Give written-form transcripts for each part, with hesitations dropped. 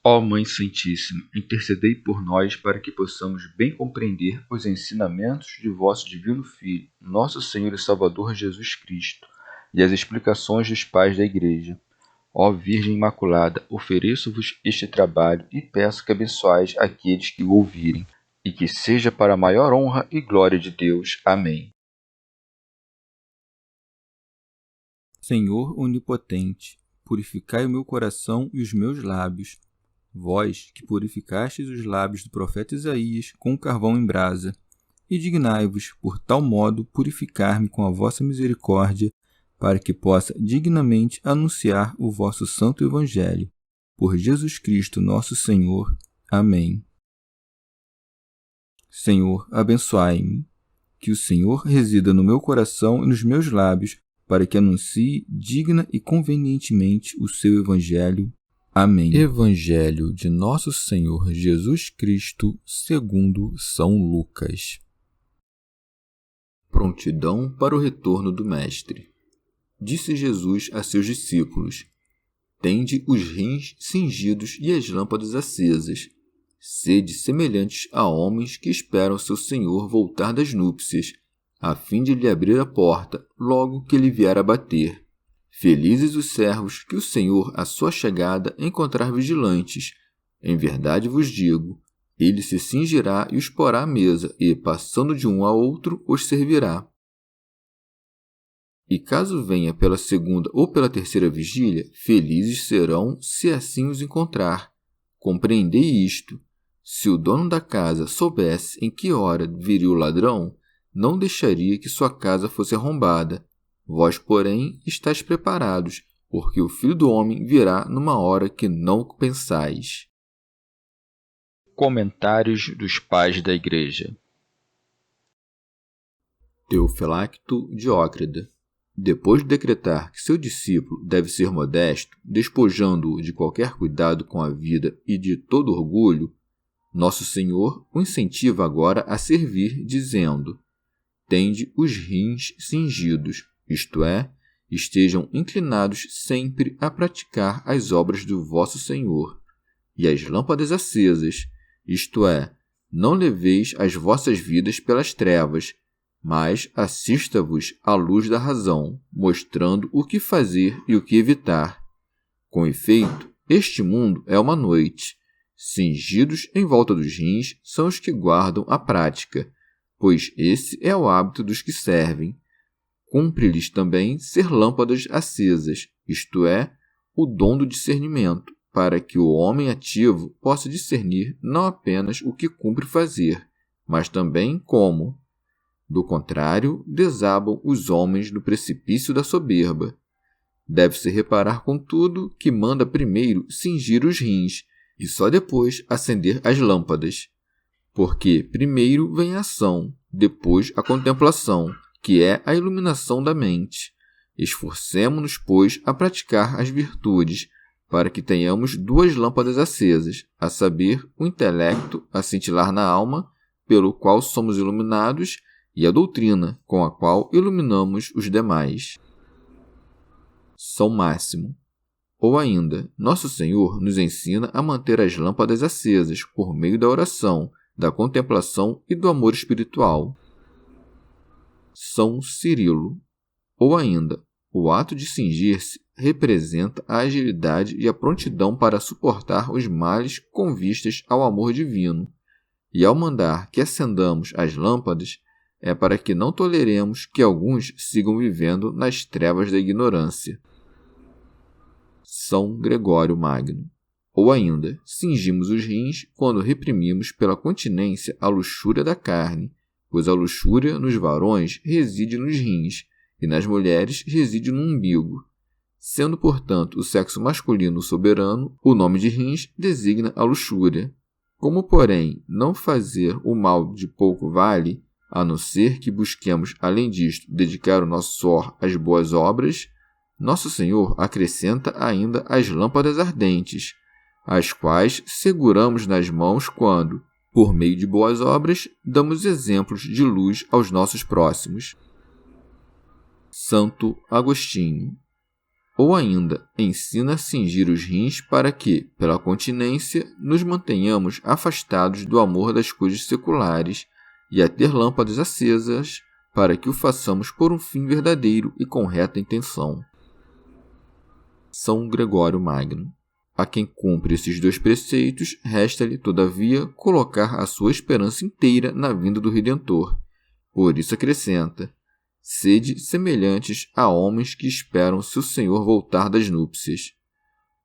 Ó Mãe Santíssima, intercedei por nós para que possamos bem compreender os ensinamentos de vosso Divino Filho, nosso Senhor e Salvador Jesus Cristo, e as explicações dos pais da Igreja. Ó Virgem Imaculada, ofereço-vos este trabalho e peço que abençoais aqueles que o ouvirem, e que seja para a maior honra e glória de Deus. Amém. Senhor onipotente, purificai o meu coração e os meus lábios. Vós, que purificastes os lábios do profeta Isaías com carvão em brasa, e dignai-vos, por tal modo, purificar-me com a vossa misericórdia, para que possa dignamente anunciar o vosso santo Evangelho. Por Jesus Cristo nosso Senhor. Amém. Senhor, abençoai-me. Que o Senhor resida no meu coração e nos meus lábios, para que anuncie digna e convenientemente o seu Evangelho. Amém. Evangelho de Nosso Senhor Jesus Cristo, segundo São Lucas. Prontidão para o retorno do Mestre. Disse Jesus a seus discípulos: Tende os rins cingidos e as lâmpadas acesas. Sede semelhantes a homens que esperam seu Senhor voltar das núpcias, a fim de lhe abrir a porta logo que ele vier a bater. Felizes os servos que o Senhor, à sua chegada, encontrar vigilantes. Em verdade vos digo, ele se cingirá e os porá à mesa, e, passando de um a outro, os servirá. E caso venha pela segunda ou pela terceira vigília, felizes serão se assim os encontrar. Compreendei isto. Se o dono da casa soubesse em que hora viria o ladrão, não deixaria que sua casa fosse arrombada. Vós, porém, estáis preparados, porque o Filho do Homem virá numa hora que não pensais. Comentários dos Pais da Igreja. Teofilacto Diócrida. Depois de decretar que seu discípulo deve ser modesto, despojando-o de qualquer cuidado com a vida e de todo orgulho, Nosso Senhor o incentiva agora a servir, dizendo: Tende os rins cingidos, isto é, estejam inclinados sempre a praticar as obras do vosso Senhor, e as lâmpadas acesas, isto é, não leveis as vossas vidas pelas trevas, mas assista-vos à luz da razão, mostrando o que fazer e o que evitar. Com efeito, este mundo é uma noite. Cingidos em volta dos rins são os que guardam a prática, pois esse é o hábito dos que servem. Cumpre-lhes também ser lâmpadas acesas, isto é, o dom do discernimento, para que o homem ativo possa discernir não apenas o que cumpre fazer, mas também como. Do contrário, desabam os homens no precipício da soberba. Deve-se reparar, contudo, que manda primeiro cingir os rins e só depois acender as lâmpadas. Porque primeiro vem a ação, depois a contemplação, que é a iluminação da mente. Esforcemo-nos, pois, a praticar as virtudes, para que tenhamos duas lâmpadas acesas, a saber, o intelecto a cintilar na alma, pelo qual somos iluminados, e a doutrina, com a qual iluminamos os demais. São Máximo. Ou ainda, Nosso Senhor nos ensina a manter as lâmpadas acesas por meio da oração, da contemplação e do amor espiritual. São Cirilo. Ou ainda, o ato de cingir-se representa a agilidade e a prontidão para suportar os males com vistas ao amor divino, e ao mandar que acendamos as lâmpadas, é para que não toleremos que alguns sigam vivendo nas trevas da ignorância. São Gregório Magno. Ou ainda, cingimos os rins quando reprimimos pela continência a luxúria da carne, pois a luxúria nos varões reside nos rins e nas mulheres reside no umbigo. Sendo, portanto, o sexo masculino soberano, o nome de rins designa a luxúria. Como, porém, não fazer o mal de pouco vale, a não ser que busquemos, além disto, dedicar o nosso suor às boas obras, Nosso Senhor acrescenta ainda as lâmpadas ardentes, as quais seguramos nas mãos quando, por meio de boas obras, damos exemplos de luz aos nossos próximos. Santo Agostinho. Ou ainda, ensina a cingir os rins para que, pela continência, nos mantenhamos afastados do amor das coisas seculares e a ter lâmpadas acesas para que o façamos por um fim verdadeiro e com reta intenção. São Gregório Magno. A quem cumpre esses 2 preceitos, resta-lhe, todavia, colocar a sua esperança inteira na vinda do Redentor. Por isso acrescenta: sede semelhantes a homens que esperam se o Senhor voltar das núpcias.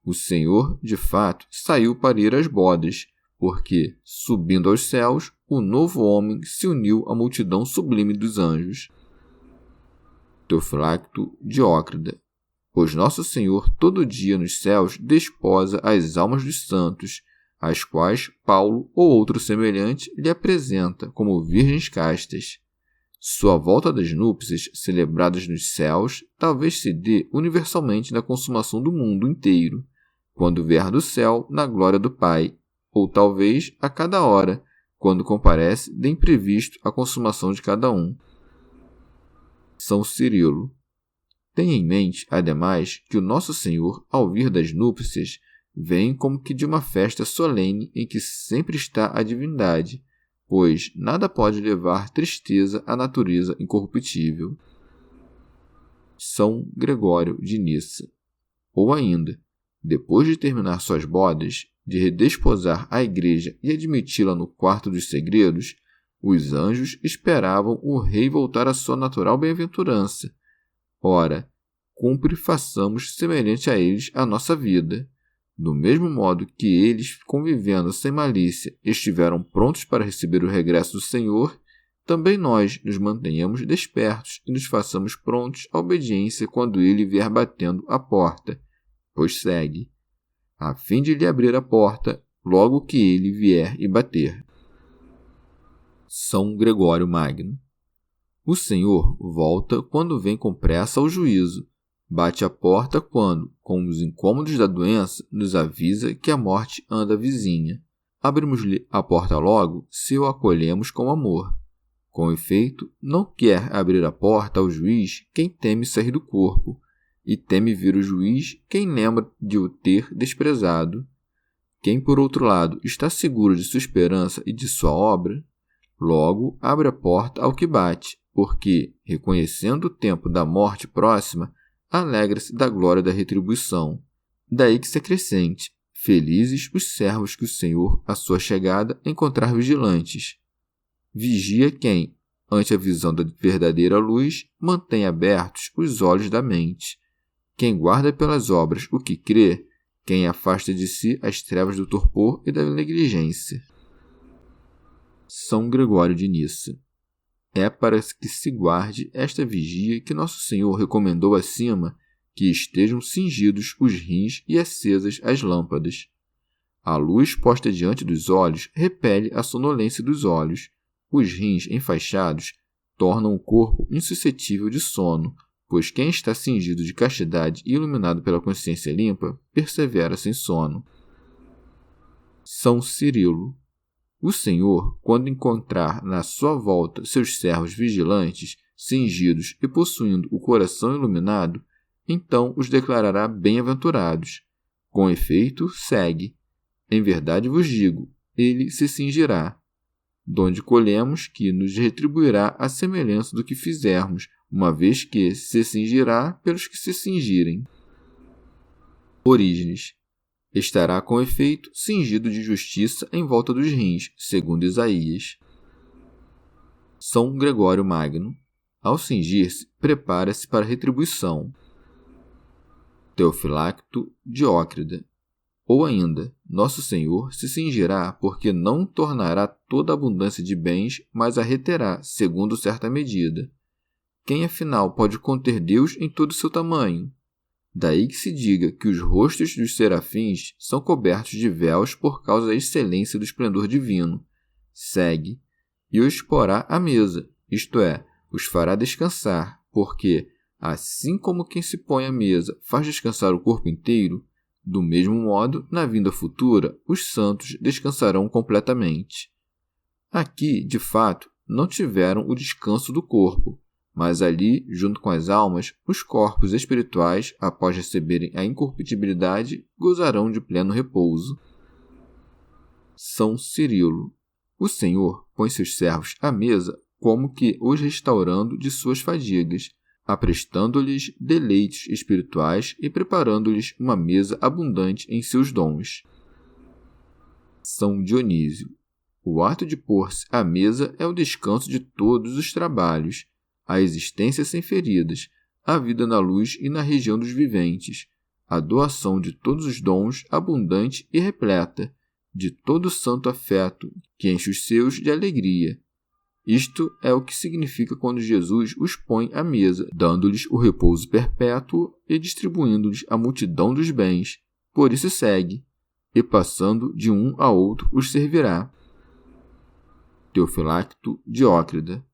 O Senhor, de fato, saiu para ir às bodas, porque, subindo aos céus, o novo homem se uniu à multidão sublime dos anjos. Teofilacto Diócrida. Pois nosso Senhor todo dia nos céus desposa as almas dos santos, as quais Paulo ou outro semelhante lhe apresenta como virgens castas. Sua volta das núpcias, celebradas nos céus, talvez se dê universalmente na consumação do mundo inteiro, quando vier do céu na glória do Pai, ou talvez a cada hora, quando comparece de imprevisto a consumação de cada um. São Cirilo. Tenha em mente, ademais, que o Nosso Senhor, ao vir das núpcias, vem como que de uma festa solene em que sempre está a divindade, pois nada pode levar tristeza à natureza incorruptível. São Gregório de Nissa. Ou ainda, depois de terminar suas bodas, de redesposar a igreja e admiti-la no quarto dos segredos, os anjos esperavam o rei voltar à sua natural bem-aventurança. Ora, cumpre façamos semelhante a eles a nossa vida. Do mesmo modo que eles, convivendo sem malícia, estiveram prontos para receber o regresso do Senhor, também nós nos mantenhamos despertos e nos façamos prontos à obediência quando ele vier batendo à porta, pois segue, a fim de lhe abrir a porta logo que ele vier e bater. São Gregório Magno. O Senhor volta quando vem com pressa ao juízo. Bate à porta quando, com os incômodos da doença, nos avisa que a morte anda vizinha. Abrimos-lhe a porta logo se o acolhemos com amor. Com efeito, não quer abrir a porta ao juiz quem teme sair do corpo, e teme vir o juiz quem lembra de o ter desprezado. Quem, por outro lado, está seguro de sua esperança e de sua obra, logo abre a porta ao que bate, porque, reconhecendo o tempo da morte próxima, alegra-se da glória da retribuição. Daí que se acrescente: felizes os servos que o Senhor, à sua chegada, encontrar vigilantes. Vigia quem, ante a visão da verdadeira luz, mantém abertos os olhos da mente. Quem guarda pelas obras o que crê, quem afasta de si as trevas do torpor e da negligência. São Gregório de Nissa. É para que se guarde esta vigia que Nosso Senhor recomendou acima que estejam cingidos os rins e acesas as lâmpadas. A luz posta diante dos olhos repele a sonolência dos olhos. Os rins enfaixados tornam o corpo insuscetível de sono, pois quem está cingido de castidade e iluminado pela consciência limpa persevera sem sono. São Cirilo. O Senhor, quando encontrar na sua volta seus servos vigilantes, cingidos e possuindo o coração iluminado, então os declarará bem-aventurados. Com efeito, segue. Em verdade vos digo, ele se cingirá, donde colhemos que nos retribuirá a semelhança do que fizermos, uma vez que se cingirá pelos que se cingirem. Orígenes. Estará com efeito cingido de justiça em volta dos rins, segundo Isaías. São Gregório Magno. Ao cingir-se, prepara-se para a retribuição. Teofilacto Diócrida. Ou ainda, Nosso Senhor se cingirá porque não tornará toda a abundância de bens, mas a reterá, segundo certa medida. Quem, afinal, pode conter Deus em todo o seu tamanho? Daí que se diga que os rostos dos serafins são cobertos de véus por causa da excelência do esplendor divino. Segue, e os porá à mesa, isto é, os fará descansar, porque, assim como quem se põe à mesa faz descansar o corpo inteiro, do mesmo modo, na vinda futura, os santos descansarão completamente. Aqui, de fato, não tiveram o descanso do corpo, mas ali, junto com as almas, os corpos espirituais, após receberem a incorruptibilidade, gozarão de pleno repouso. São Cirilo. O Senhor põe seus servos à mesa como que os restaurando de suas fadigas, aprestando-lhes deleites espirituais e preparando-lhes uma mesa abundante em seus dons. São Dionísio. O ato de pôr-se à mesa é o descanso de todos os trabalhos, a existência sem feridas, a vida na luz e na região dos viventes, a doação de todos os dons abundante e repleta, de todo o santo afeto que enche os seus de alegria. Isto é o que significa quando Jesus os põe à mesa, dando-lhes o repouso perpétuo e distribuindo-lhes a multidão dos bens. Por isso segue, e passando de um a outro os servirá. Teofilacto Diócrida.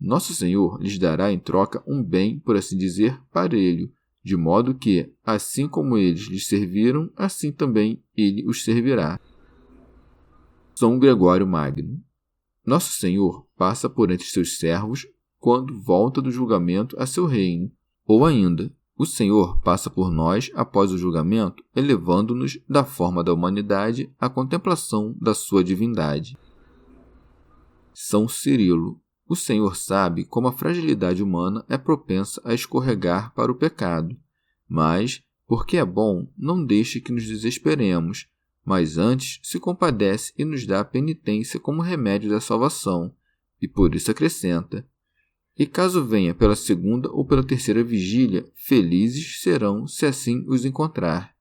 Nosso Senhor lhes dará em troca um bem, por assim dizer, parelho, de modo que, assim como eles lhes serviram, assim também ele os servirá. São Gregório Magno. Nosso Senhor passa por entre seus servos quando volta do julgamento a seu reino, ou ainda, o Senhor passa por nós após o julgamento, elevando-nos da forma da humanidade à contemplação da sua divindade. São Cirilo. O Senhor sabe como a fragilidade humana é propensa a escorregar para o pecado, mas, porque é bom, não deixe que nos desesperemos, mas antes se compadece e nos dá a penitência como remédio da salvação, e por isso acrescenta: e caso venha pela segunda ou pela terceira vigília, felizes serão se assim os encontrar.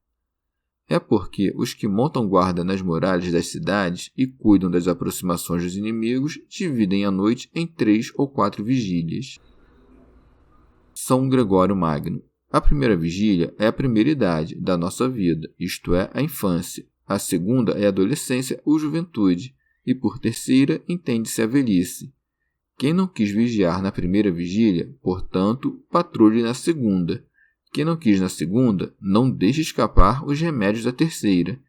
É porque os que montam guarda nas muralhas das cidades e cuidam das aproximações dos inimigos dividem a noite em 3 ou 4 vigílias. São Gregório Magno. A primeira vigília é a primeira idade da nossa vida, isto é, a infância. A segunda é a adolescência ou juventude, e por terceira entende-se a velhice. Quem não quis vigiar na primeira vigília, portanto, patrulhe na segunda. Quem não quis na segunda, não deixe escapar os remédios da terceira.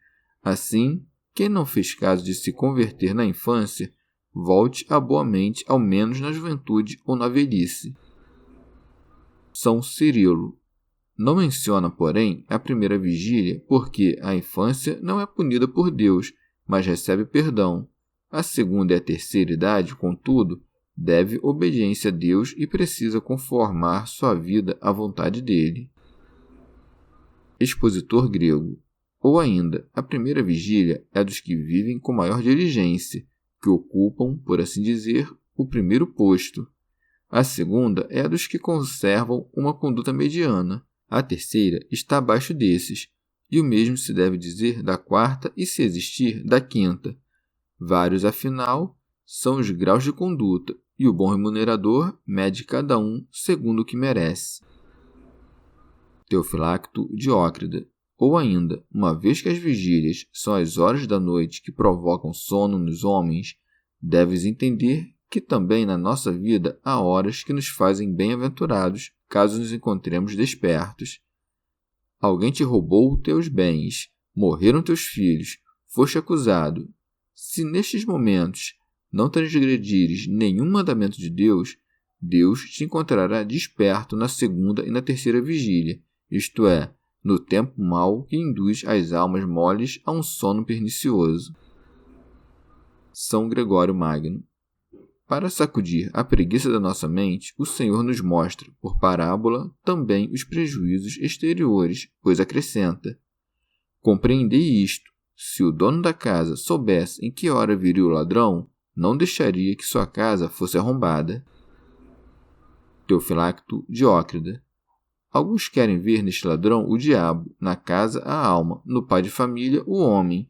Assim, quem não fez caso de se converter na infância, volte a boa mente ao menos na juventude ou na velhice. São Cirilo. Não menciona, porém, a primeira vigília, porque a infância não é punida por Deus, mas recebe perdão. A segunda e a terceira idade, contudo, deve obediência a Deus e precisa conformar sua vida à vontade dele. Expositor grego. Ou ainda, a primeira vigília é dos que vivem com maior diligência, que ocupam, por assim dizer, o primeiro posto. A segunda é a dos que conservam uma conduta mediana. A terceira está abaixo desses, e o mesmo se deve dizer da quarta e, se existir, da quinta. Vários, afinal, são os graus de conduta, e o bom remunerador mede cada um segundo o que merece. Teofilacto Diócrida. Ou ainda, uma vez que as vigílias são as horas da noite que provocam sono nos homens, deves entender que também na nossa vida há horas que nos fazem bem-aventurados, caso nos encontremos despertos. Alguém te roubou teus bens, morreram teus filhos, foste acusado. Se nestes momentos não transgredires nenhum mandamento de Deus, Deus te encontrará desperto na segunda e na terceira vigília, isto é, no tempo mau que induz as almas moles a um sono pernicioso. São Gregório Magno. Para sacudir a preguiça da nossa mente, o Senhor nos mostra, por parábola, também os prejuízos exteriores, pois acrescenta: compreendei isto, se o dono da casa soubesse em que hora viria o ladrão, não deixaria que sua casa fosse arrombada. Teofilacto Diócrida. Alguns querem ver neste ladrão o diabo, na casa a alma, no pai de família o homem.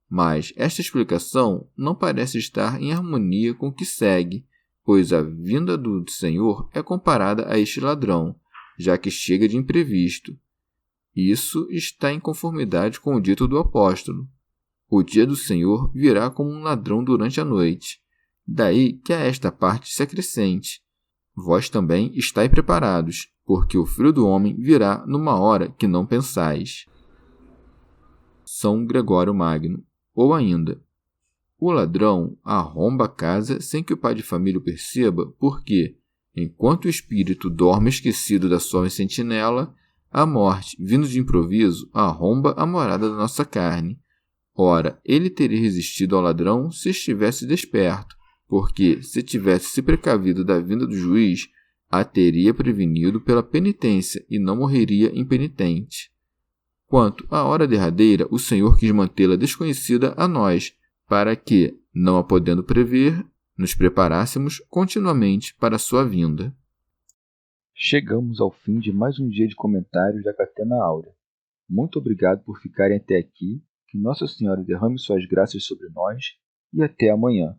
Mas esta explicação não parece estar em harmonia com o que segue, pois a vinda do Senhor é comparada a este ladrão, já que chega de imprevisto. Isso está em conformidade com o dito do apóstolo: o dia do Senhor virá como um ladrão durante a noite. Daí que a esta parte se acrescente: vós também estáis preparados, porque o Filho do Homem virá numa hora que não pensais. São Gregório Magno. Ou ainda, o ladrão arromba a casa sem que o pai de família o perceba, porque, Enquanto o espírito dorme esquecido da sua sentinela, a morte, vindo de improviso, arromba a morada da nossa carne. Ora, ele teria resistido ao ladrão se estivesse desperto, porque, se tivesse se precavido da vinda do juiz, a teria prevenido pela penitência e não morreria impenitente. Quanto à hora derradeira, o Senhor quis mantê-la desconhecida a nós, para que, não a podendo prever, nos preparássemos continuamente para a sua vinda. Chegamos ao fim de mais um dia de comentários da Catena Áurea. Muito obrigado por ficarem até aqui, que Nossa Senhora derrame suas graças sobre nós e até amanhã.